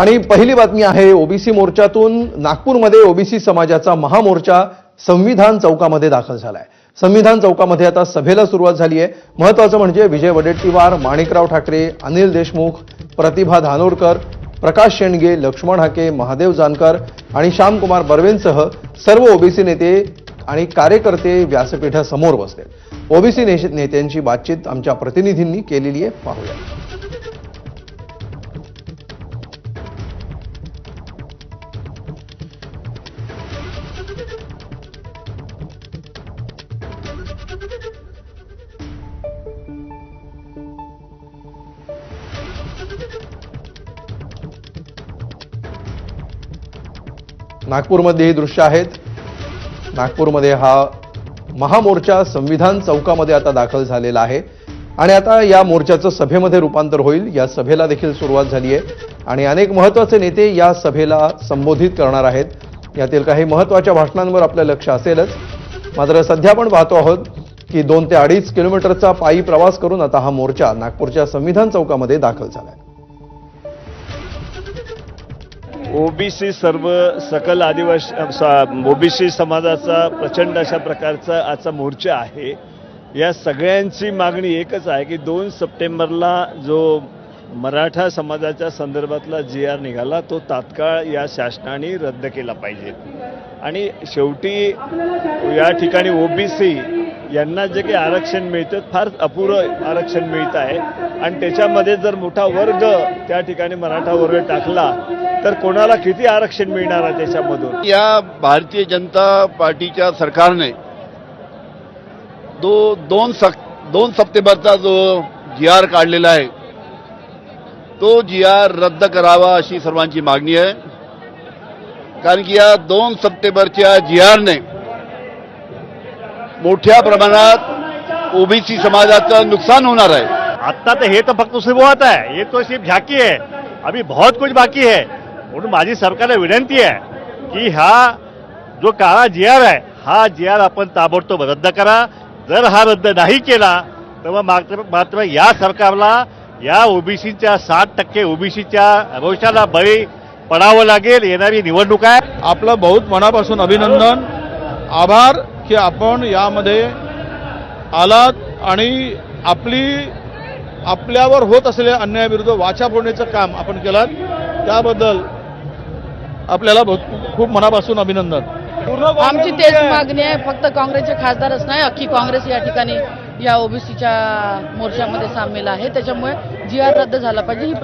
आणि पहिली बातमी आहे ओबीसी मोर्चातून नागपूरमध्ये ओबीसी समाजाचा महामोर्चा संविधान चौकामध्ये दाखल झालाय। संविधान चौकामध्ये आता सभेला सुरुवात झाली आहे। महत्त्वाचं म्हणजे विजय वडेट्टीवार, माणिकराव ठाकरे, अनिल देशमुख, प्रतिभा धानोरकर, प्रकाश शेंडगे, लक्ष्मण हाके, महादेव जानकर आणि श्यामकुमार बर्वेंसह सर्व ओबीसी नेते आणि कार्यकर्ते व्यासपीठासमोर बसले। ओबीसी नेत्यांची बातचीत आमच्या प्रतिनिधींनी केलेली आहे, पाहूया। नागपूरमध्ये ही दृश्य आहेत। नागपूरमध्ये हा महामोर्चा संविधान चौकामध्ये आता दाखल झालेला आहे आणि आता या मोर्चाचं सभेमध्ये रूपांतर होईल। या सभेला देखील सुरुवात झाली आहे आणि अनेक महत्त्वाचे नेते या सभेला संबोधित करणार आहेत। यातील काही महत्त्वाच्या भाषणांवर आपलं लक्ष असेलच, मात्र सध्या आपण पाहतो आहोत की 2 ते 2.5 किलोमीटरचा पायी प्रवास करून आता हा मोर्चा नागपूरच्या संविधान चौकामध्ये दाखल झाला आहे। ओबीसी सर्व सकल आदिवासी ओबीसी समाजाचा प्रचंड अशा प्रकारचा आजचा मोर्चा आहे। या सगळ्यांची मागणी एकच आहे की 2 सप्टेंबरला जो मराठा समाजाच्या संदर्भातला जी.आर. निघाला तो तात्काळ या शासनाने रद्द केला पाहिजे। आणि शेवटी या ठिकाणी ओबीसी यांना जे काही आरक्षण मिळतं फार अपुरं आरक्षण मिळत आहे आणि त्याच्यामध्ये जर मोठा वर्ग त्या ठिकाणी मराठा वर्ग टाकला तर कोणाला किती आरक्षण मिळणार आहे त्याच्यामधून। या भारतीय जनता पार्टीच्या सरकारने 2 सप्टेंबरचा जो जी.आर. काढलेला आहे तो जी.आर. रद्द करावा अशी सर्वांची मागणी आहे। कारण की या 2 सप्टेंबरच्या जी.आर.ने मोठ्या प्रमाणात ओबीसी समाजाचं नुकसान होणार आहे। आता तो हे तो फक्त सुरुवात आहे, ये तो सिर्फ झाकी है, अभी बहुत कुछ बाकी है। म्हणून माझी सरकारला विनंती आहे की हा जो काळा जी.आर. आहे हा जी.आर. आपण ताबडतोब रद्द करा। जर हा रद्द नाही केला तर मात्र या सरकारला या ओबीसीच्या 60% ओबीसीच्या रोषाला बळी पडावं लागेल। येणारी निवडणूक आहे। आपलं बहुत मनापासून अभिनंदन, आभार की आपण यामध्ये आलात आणि आपल्यावर होत असलेल्या अन्यायाविरुद्ध वाचा फोडण्याचं काम आपण केलं, त्याबद्दल आपल्याला खूप मनापासून अभिनंदन। आमची तेच मागणी आहे, फक्त काँग्रेसचे खासदारच नाही, अख्खी काँग्रेस या ठिकाणी या ओबीसीच्या मोर्चामध्ये सामील आहे। त्याच्यामुळे जी.आर. रद्द झाला पाहिजे ही